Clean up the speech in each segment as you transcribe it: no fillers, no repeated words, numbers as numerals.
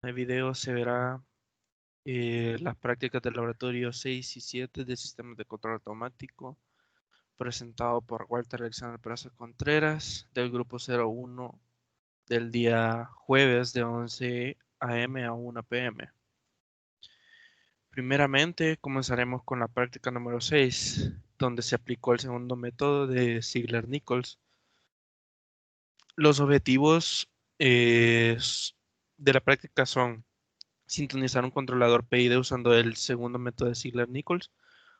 En el video se verá las prácticas del laboratorio 6 y 7 de sistemas de control automático, presentado por Walter Alexander Peraza Contreras, del grupo 01 del día jueves de 11 a.m. a 1 p.m. Primeramente, comenzaremos con la práctica número 6, donde se aplicó el segundo método de Ziegler-Nichols. Los objetivos de la práctica son sintonizar un controlador PID usando el segundo método de Ziegler-Nichols,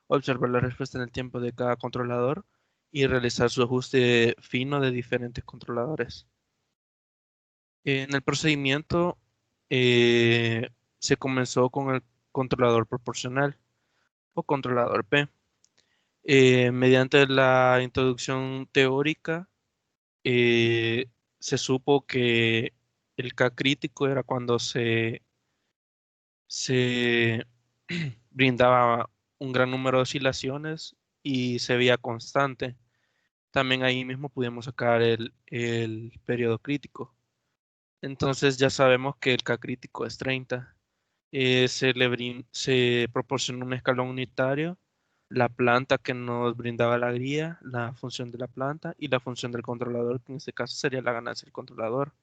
observar la respuesta en el tiempo de cada controlador y realizar su ajuste fino de diferentes controladores. En el procedimiento se comenzó con el controlador proporcional o controlador P. Mediante la introducción teórica, eh, se supo que el K crítico era cuando se brindaba un gran número de oscilaciones y se veía constante. También ahí mismo pudimos sacar el periodo crítico. Entonces ya sabemos que el K crítico es 30. Se proporcionó un escalón unitario, la planta que nos brindaba la guía, la función de la planta y la función del controlador, que en este caso sería la ganancia del controlador.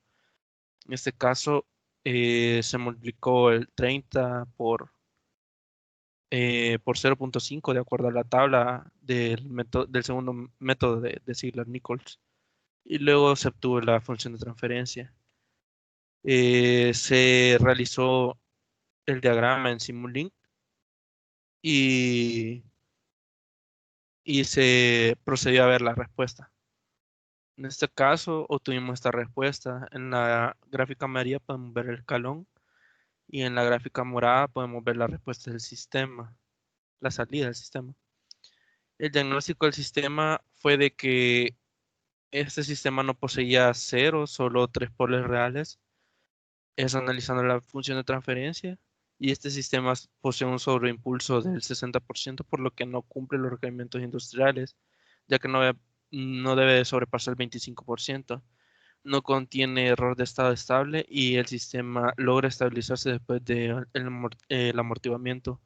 En este caso se multiplicó el 30 por 0.5 de acuerdo a la tabla del segundo método de Ziegler-Nichols. Y luego se obtuvo la función de transferencia. Se realizó el diagrama en Simulink y, y se procedió a ver la respuesta. En este caso obtuvimos esta respuesta. En la gráfica amarilla podemos ver el escalón y en la gráfica morada podemos ver la respuesta del sistema, la salida del sistema. El diagnóstico del sistema fue de que este sistema no poseía cero, solo tres polos reales. Es analizando la función de transferencia y este sistema posee un sobreimpulso del 60%, por lo que no cumple los requerimientos industriales, ya que no debe sobrepasar el 25%. No contiene error de estado estable y el sistema logra estabilizarse después del amortiguamiento,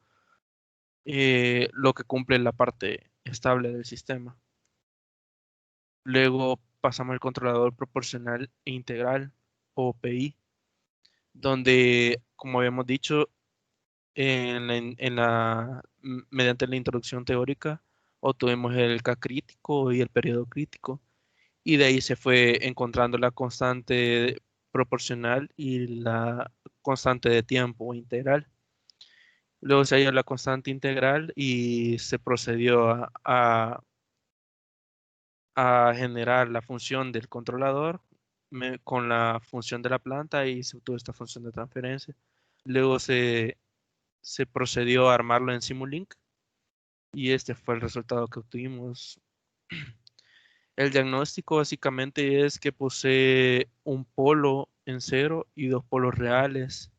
lo que cumple la parte estable del sistema. Luego pasamos al controlador proporcional e integral o PI, donde, como habíamos dicho, mediante la introducción teórica obtuvimos el K crítico y el periodo crítico, y de ahí se fue encontrando la constante proporcional y la constante de tiempo integral. Luego se halló la constante integral y se procedió a generar la función del controlador con la función de la planta y se obtuvo esta función de transferencia. Luego se procedió a armarlo en Simulink y este fue el resultado que obtuvimos. El diagnóstico básicamente es que posee un polo en cero y dos polos reales,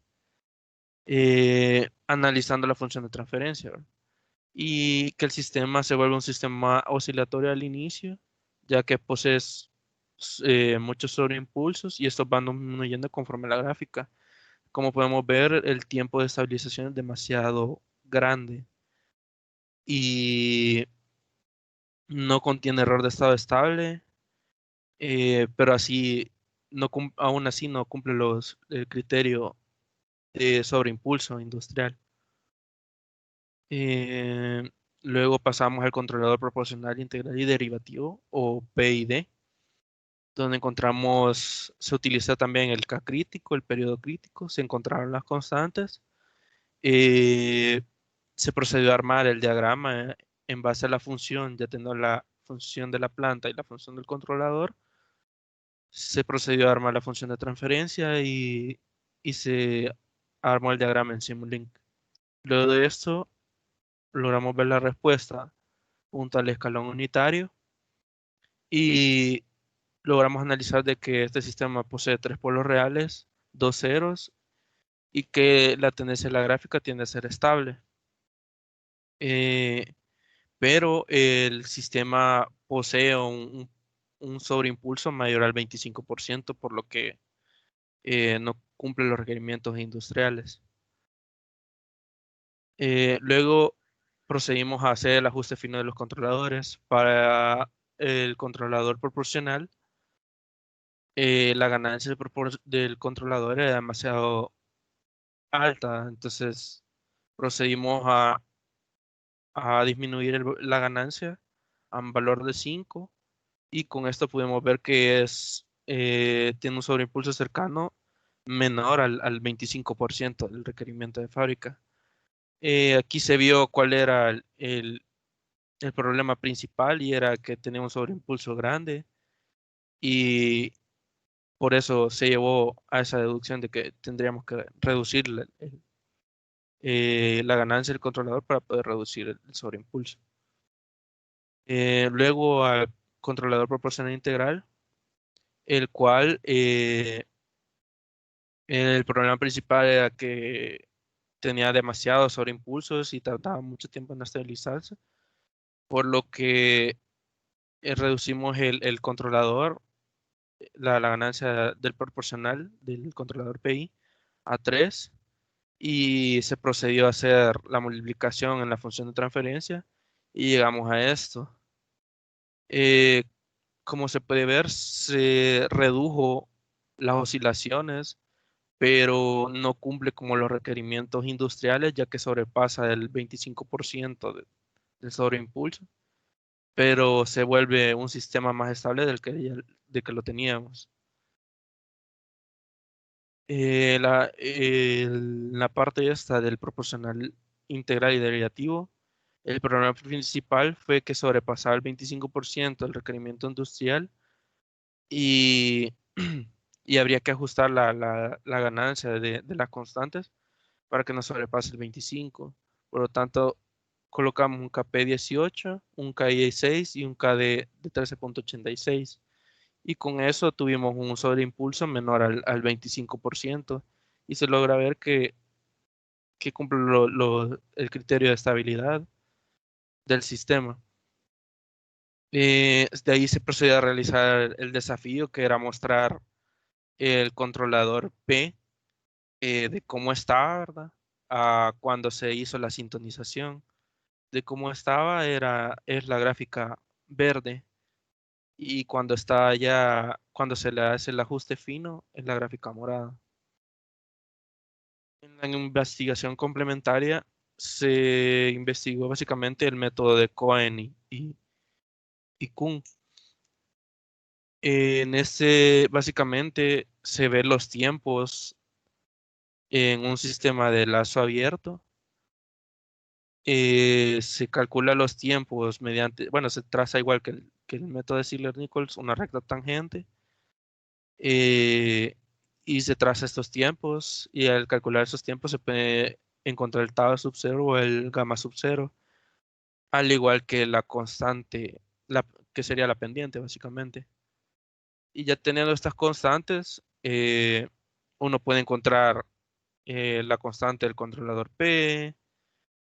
analizando la función de transferencia, ¿verdad? Y que el sistema se vuelve un sistema oscilatorio al inicio, ya que posee muchos sobreimpulsos y estos van disminuyendo conforme la gráfica. Como podemos ver, el tiempo de estabilización es demasiado grande y no contiene error de estado estable, pero aún así no cumple el criterio de sobreimpulso industrial. Eh, Luego pasamos al controlador proporcional integral y derivativo o PID, donde se utiliza también el K crítico, el periodo crítico, se encontraron las constantes. Eh, Se procedió a armar el diagrama en base a la función, ya teniendo la función de la planta y la función del controlador. Se procedió a armar la función de transferencia y se armó el diagrama en Simulink. Luego de esto, logramos ver la respuesta junto al escalón unitario y logramos analizar de que este sistema posee tres polos reales, dos ceros y que la tendencia de la gráfica tiende a ser estable. Eh, pero el sistema posee un sobreimpulso mayor al 25%, por lo que no cumple los requerimientos industriales. Luego procedimos a hacer el ajuste fino de los controladores. Para el controlador proporcional, la ganancia del controlador era demasiado alta, entonces procedimos a disminuir la ganancia a un valor de 5 y con esto pudimos ver que tiene un sobreimpulso cercano menor al 25% del requerimiento de fábrica. Aquí se vio cuál era el problema principal y era que tenía un sobreimpulso grande y por eso se llevó a esa deducción de que tendríamos que reducir la ganancia del controlador para poder reducir el sobreimpulso. Luego al controlador proporcional integral, el cual el problema principal era que tenía demasiados sobreimpulsos y tardaba mucho tiempo en estabilizarse, por lo que reducimos el controlador, la ganancia del proporcional del controlador PI a 3 y se procedió a hacer la multiplicación en la función de transferencia y llegamos a esto. Eh, Como se puede ver, se redujo las oscilaciones, pero no cumple como los requerimientos industriales, ya que sobrepasa el 25% del sobreimpulso, pero se vuelve un sistema más estable de que lo teníamos. La parte esta del proporcional integral y derivativo, el problema principal fue que sobrepasaba el 25% del requerimiento industrial y, y habría que ajustar la ganancia de las constantes para que no sobrepase el 25%. Por lo tanto, colocamos un KP 18, un KI 6 y un KD de 13,86. Y con eso tuvimos un sobreimpulso menor al 25% y se logra ver que cumple el criterio de estabilidad del sistema. De ahí se procedió a realizar el desafío que era mostrar el controlador P de cómo estaba, ¿verdad? Cuando se hizo la sintonización. De cómo estaba es la gráfica verde y cuando se le hace el ajuste fino es la gráfica morada. En la investigación complementaria se investigó básicamente el método de Cohen y Kuhn. En este básicamente se ven los tiempos en un sistema de lazo abierto. Se calcula los tiempos mediante, bueno, se traza igual que el método de Ziegler-Nichols, una recta tangente, eh, y se traza estos tiempos, y al calcular esos tiempos se puede encontrar el tau sub 0 o el gamma sub 0, al igual que la constante, que sería la pendiente, básicamente. Y ya teniendo estas constantes, uno puede encontrar la constante del controlador P,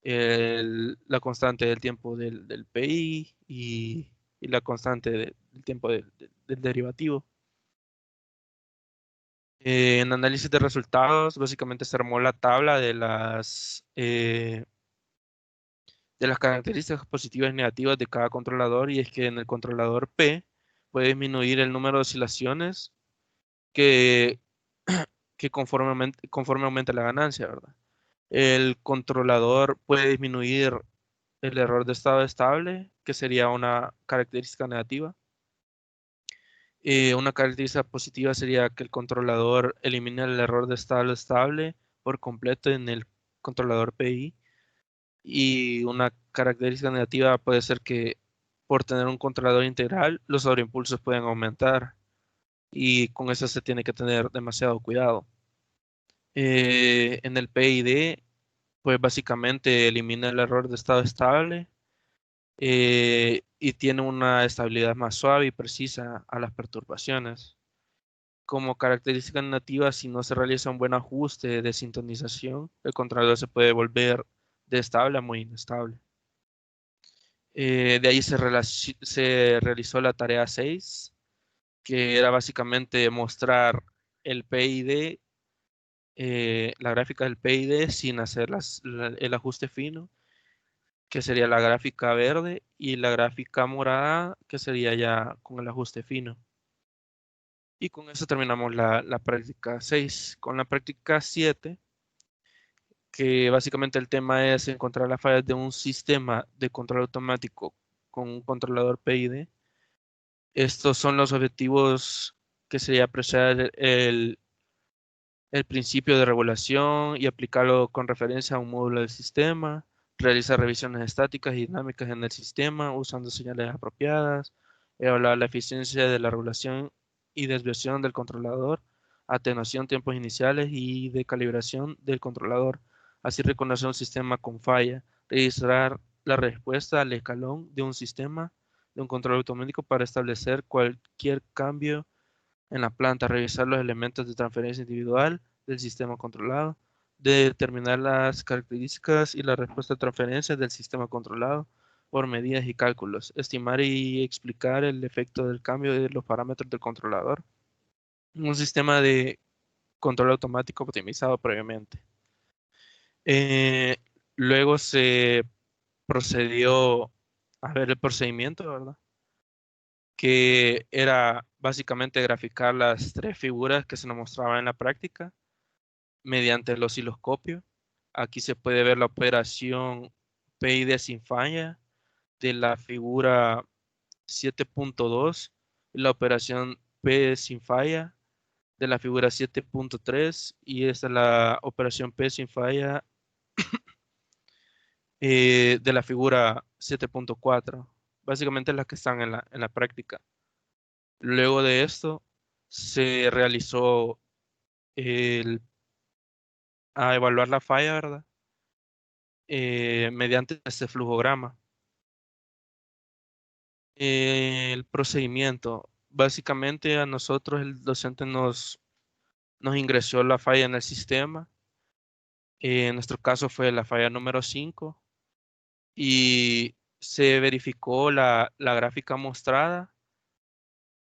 la constante del tiempo del PI y la constante del tiempo del derivativo. En análisis de resultados, básicamente se armó la tabla de las características positivas y negativas de cada controlador, y es que en el controlador P puede disminuir el número de oscilaciones que, que conforme aumenta la ganancia, ¿verdad? El controlador puede disminuir el error de estado estable, que sería una característica negativa. Una característica positiva sería que el controlador elimina el error de estado estable por completo en el controlador PI. Y una característica negativa puede ser que por tener un controlador integral, los sobreimpulsos pueden aumentar. Y con eso se tiene que tener demasiado cuidado. En el PID, pues básicamente elimina el error de estado estable y tiene una estabilidad más suave y precisa a las perturbaciones. Como característica nativa, si no se realiza un buen ajuste de sintonización, el controlador se puede volver de estable a muy inestable. De ahí se realizó la tarea 6, que era básicamente mostrar el PID, la gráfica del PID sin hacer el ajuste fino, que sería la gráfica verde, y la gráfica morada, que sería ya con el ajuste fino. Y con eso terminamos la práctica 6. Con la práctica 7, que básicamente el tema es encontrar las fallas de un sistema de control automático con un controlador PID. Estos son los objetivos que sería apreciar el principio de regulación y aplicarlo con referencia a un módulo del sistema, realizar revisiones estáticas y dinámicas en el sistema usando señales apropiadas, evaluar la eficiencia de la regulación y desviación del controlador, atenuación, tiempos iniciales y de calibración del controlador, así reconocer un sistema con falla, registrar la respuesta al escalón de un sistema de un control automático para establecer cualquier cambio en la planta, revisar los elementos de transferencia individual del sistema controlado, determinar las características y la respuesta a transferencias del sistema controlado por medidas y cálculos, estimar y explicar el efecto del cambio de los parámetros del controlador. Un sistema de control automático optimizado previamente. Luego se procedió a ver el procedimiento, ¿verdad? Que era básicamente graficar las tres figuras que se nos mostraban en la práctica mediante el osciloscopio. Aquí se puede ver la operación PID sin falla de la figura 7.2 y la operación P sin falla de la figura 7.3, y esta es la operación P sin falla de la figura 7.4. Básicamente las que están en la práctica. Luego de esto se realizó a evaluar la falla, ¿verdad? Mediante este flujograma. El procedimiento, básicamente a nosotros el docente nos ingresó la falla en el sistema. En nuestro caso fue la falla número 5 y se verificó la gráfica mostrada,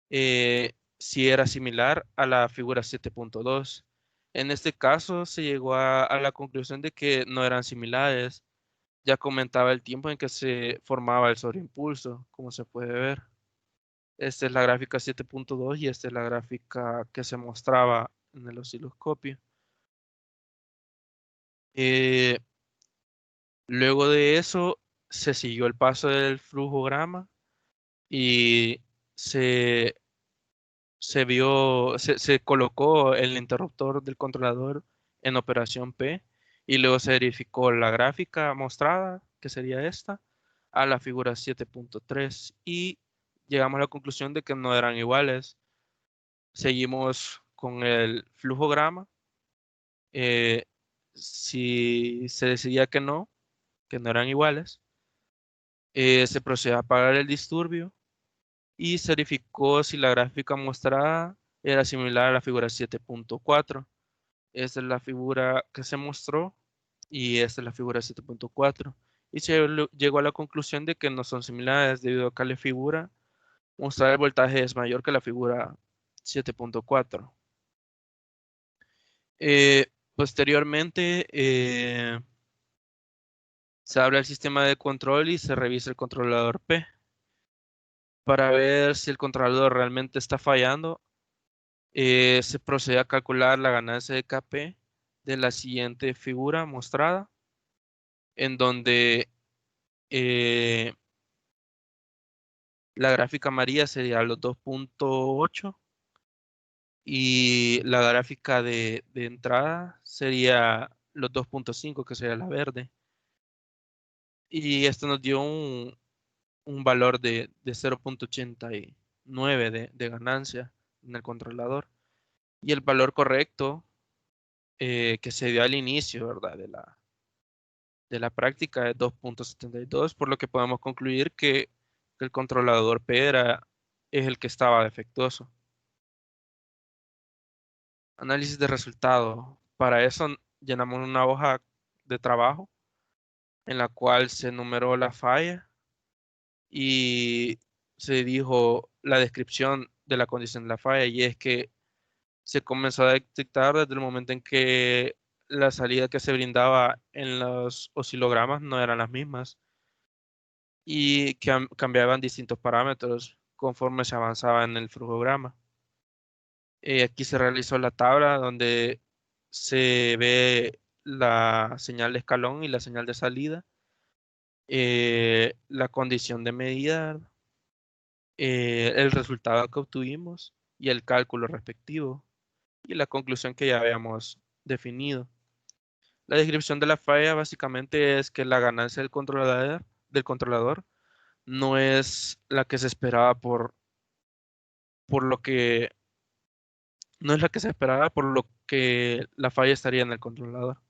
si era similar a la figura 7.2. En este caso se llegó a la conclusión de que no eran similares. Ya comentaba el tiempo en que se formaba el sobreimpulso, como se puede ver. Esta es la gráfica 7.2 y esta es la gráfica que se mostraba en el osciloscopio. Eh, Luego de eso se siguió el paso del flujograma y se, se colocó el interruptor del controlador en operación P, y luego se verificó la gráfica mostrada, que sería esta, a la figura 7.3, y llegamos a la conclusión de que no eran iguales. Seguimos con el flujograma. eh, si se decidía que no eran iguales, se procede a apagar el disturbio y se verificó si la gráfica mostrada era similar a la figura 7.4. Esta es la figura que se mostró y esta es la figura 7.4. Y se llegó a la conclusión de que no son similares debido a que la figura mostrada el voltaje es mayor que la figura 7.4. Posteriormente, se abre el sistema de control y se revisa el controlador P para ver si el controlador realmente está fallando. Se procede a calcular la ganancia de KP de la siguiente figura mostrada, en donde la gráfica amarilla sería los 2.8 y la gráfica de entrada sería los 2.5, que sería la verde. Y esto nos dio un valor de 0.89 de ganancia en el controlador. Y el valor correcto que se dio al inicio, ¿verdad? De la práctica es 2.72, por lo que podemos concluir que el controlador P es el que estaba defectuoso. Análisis de resultado. Para eso llenamos una hoja de trabajo en la cual se numeró la falla y se dijo la descripción de la condición de la falla, y es que se comenzó a detectar desde el momento en que la salida que se brindaba en los oscilogramas no eran las mismas y que cambiaban distintos parámetros conforme se avanzaba en el flujograma. Aquí se realizó la tabla donde se ve la señal de escalón y la señal de salida, la condición de medida, el resultado que obtuvimos y el cálculo respectivo y la conclusión que ya habíamos definido. La descripción de la falla básicamente es que la ganancia del controlador no es la que se esperaba por lo que no es la que se esperaba, por lo que la falla estaría en el controlador.